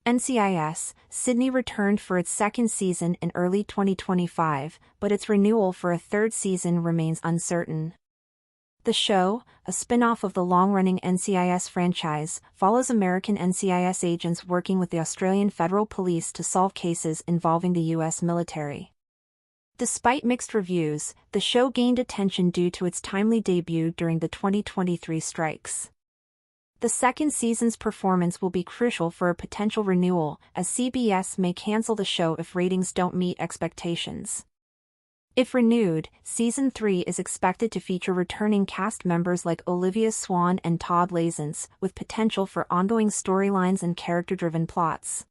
NCIS, Sydney returned for its second season in early 2025, but its renewal for a third season remains uncertain. The show, a spin-off of the long-running NCIS franchise, follows American NCIS agents working with the Australian Federal Police to solve cases involving the US military. Despite mixed reviews, the show gained attention due to its timely debut during the 2023 strikes. The second season's performance will be crucial for a potential renewal, as CBS may cancel the show if ratings don't meet expectations. If renewed, Season 3 is expected to feature returning cast members like Olivia Swan and Todd Lassens, with potential for ongoing storylines and character-driven plots.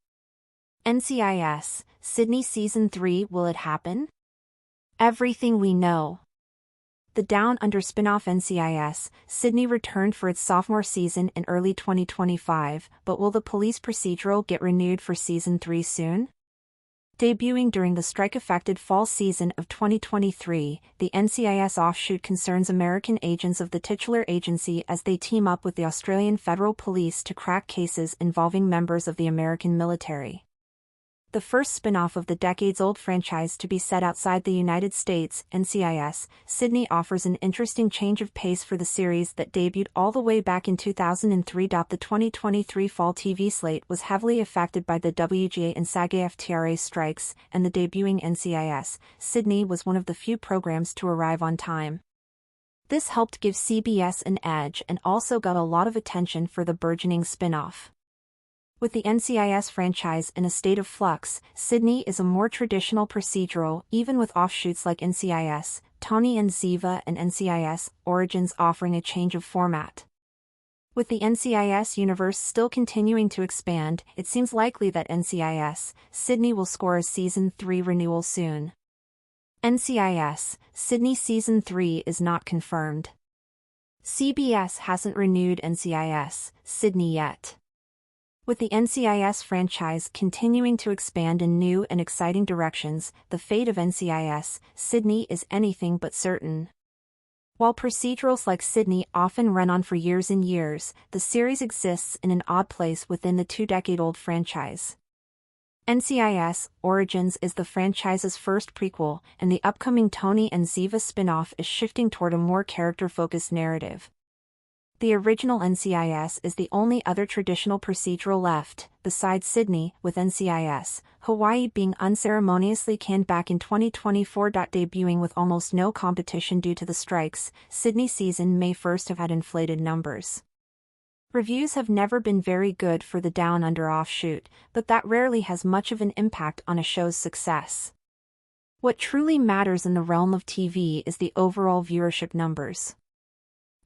NCIS, Sydney Season 3, will it happen? Everything we know. The Down Under spin-off NCIS, Sydney returned for its sophomore season in early 2025, but will the police procedural get renewed for Season 3 soon? Debuting during the strike-affected fall season of 2023, the NCIS offshoot concerns American agents of the titular agency as they team up with the Australian Federal Police to crack cases involving members of the American military. The first spin-off of the decades-old franchise to be set outside the United States, NCIS, Sydney offers an interesting change of pace for the series that debuted all the way back in 2003. The 2023 fall TV slate was heavily affected by the WGA and SAG-AFTRA strikes, and the debuting NCIS, Sydney was one of the few programs to arrive on time. This helped give CBS an edge and also got a lot of attention for the burgeoning spin-off. With the NCIS franchise in a state of flux, Sydney is a more traditional procedural, even with offshoots like NCIS, Tony and Ziva, and NCIS Origins offering a change of format. With the NCIS universe still continuing to expand, it seems likely that NCIS, Sydney will score a Season 3 renewal soon. NCIS, Sydney Season 3 is not confirmed. CBS hasn't renewed NCIS, Sydney yet. With the NCIS franchise continuing to expand in new and exciting directions, the fate of NCIS, Sydney is anything but certain. While procedurals like Sydney often run on for years and years, the series exists in an odd place within the two-decade-old franchise. NCIS Origins is the franchise's first prequel, and the upcoming Tony and Ziva spin-off is shifting toward a more character-focused narrative. The original NCIS is the only other traditional procedural left, besides Sydney, with NCIS Hawaii being unceremoniously canned back in 2024. Debuting with almost no competition due to the strikes, Sydney season may first have had inflated numbers. Reviews have never been very good for the Down Under offshoot, but that rarely has much of an impact on a show's success. What truly matters in the realm of TV is the overall viewership numbers.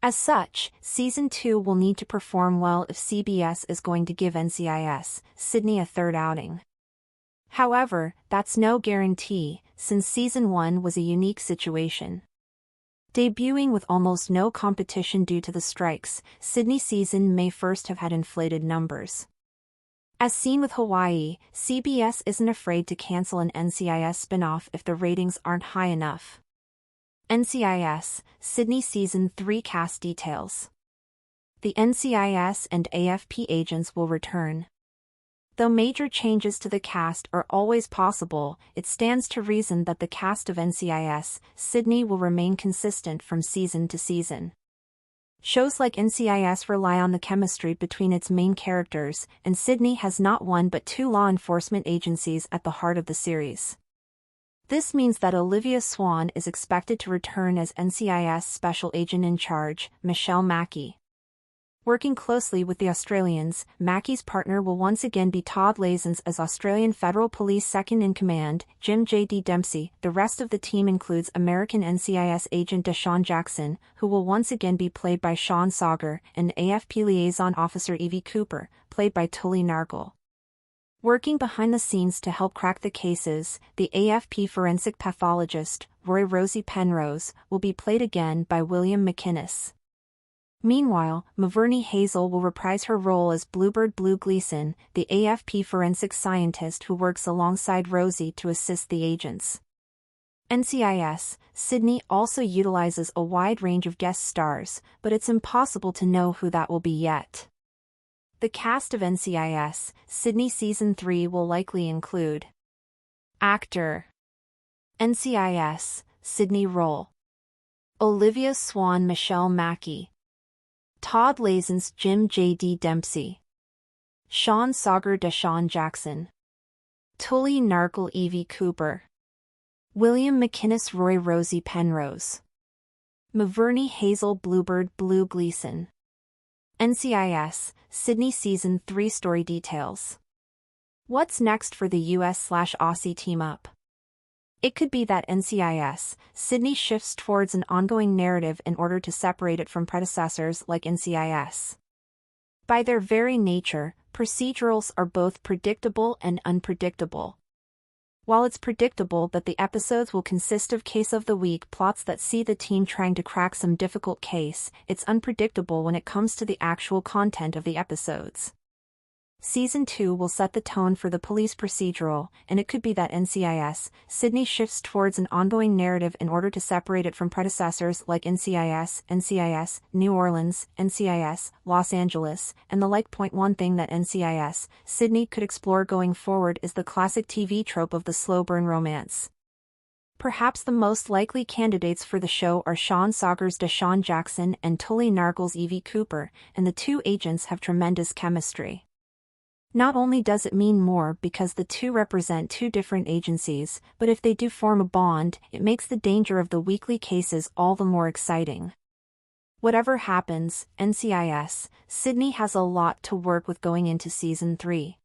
As such, Season 2 will need to perform well if CBS is going to give NCIS, Sydney a third outing. However, that's no guarantee, since Season 1 was a unique situation. Debuting with almost no competition due to the strikes, Sydney season may first have had inflated numbers. As seen with Hawaii, CBS isn't afraid to cancel an NCIS spin-off if the ratings aren't high enough. NCIS, Sydney Season 3 cast details. The NCIS and AFP agents will return. Though major changes to the cast are always possible, it stands to reason that the cast of NCIS, Sydney will remain consistent from season to season. Shows like NCIS rely on the chemistry between its main characters, and Sydney has not one but two law enforcement agencies at the heart of the series. This means that Olivia Swan is expected to return as NCIS Special Agent in Charge, Michelle Mackey. Working closely with the Australians, Mackey's partner will once again be Todd Lassens as Australian Federal Police Second-in-Command, Jim J.D. Dempsey. The rest of the team includes American NCIS agent Deshaun Jackson, who will once again be played by Sean Sauger, and AFP Liaison Officer Evie Cooper, played by Tully Nargle. Working behind the scenes to help crack the cases, the AFP forensic pathologist, Roy Rosie Penrose, will be played again by William McInnes. Meanwhile, Maverne Hazel will reprise her role as Bluebird Blue Gleason, the AFP forensic scientist who works alongside Rosie to assist the agents. NCIS, Sydney also utilizes a wide range of guest stars, but it's impossible to know who that will be yet. The cast of NCIS, Sydney Season 3 will likely include actor NCIS, Sydney role Olivia Swan, Michelle Mackey, Todd Lazen's Jim J.D. Dempsey, Sean Sauger, Deshaun Jackson, Tully Narkle, Evie Cooper, William McInnes, Roy Rosie Penrose, Maverney Hazel, Bluebird Blue Gleason. NCIS, Sydney Season 3 story details. What's next for the US/Aussie team-up? It could be that NCIS, Sydney shifts towards an ongoing narrative in order to separate it from predecessors like NCIS. By their very nature, procedurals are both predictable and unpredictable. While it's predictable that the episodes will consist of case of the week plots that see the team trying to crack some difficult case, it's unpredictable when it comes to the actual content of the episodes. Season 2 will set the tone for the police procedural, and it could be that NCIS, Sydney shifts towards an ongoing narrative in order to separate it from predecessors like NCIS, New Orleans, NCIS, Los Angeles, and the like. One thing that NCIS, Sydney could explore going forward is the classic TV trope of the slow burn romance. Perhaps the most likely candidates for the show are Sean Sauger's Deshaun Jackson and Tully Narkle's Evie Cooper, and the two agents have tremendous chemistry. Not only does it mean more because the two represent two different agencies, but if they do form a bond, it makes the danger of the weekly cases all the more exciting. Whatever happens, NCIS, Sydney has a lot to work with going into Season 3.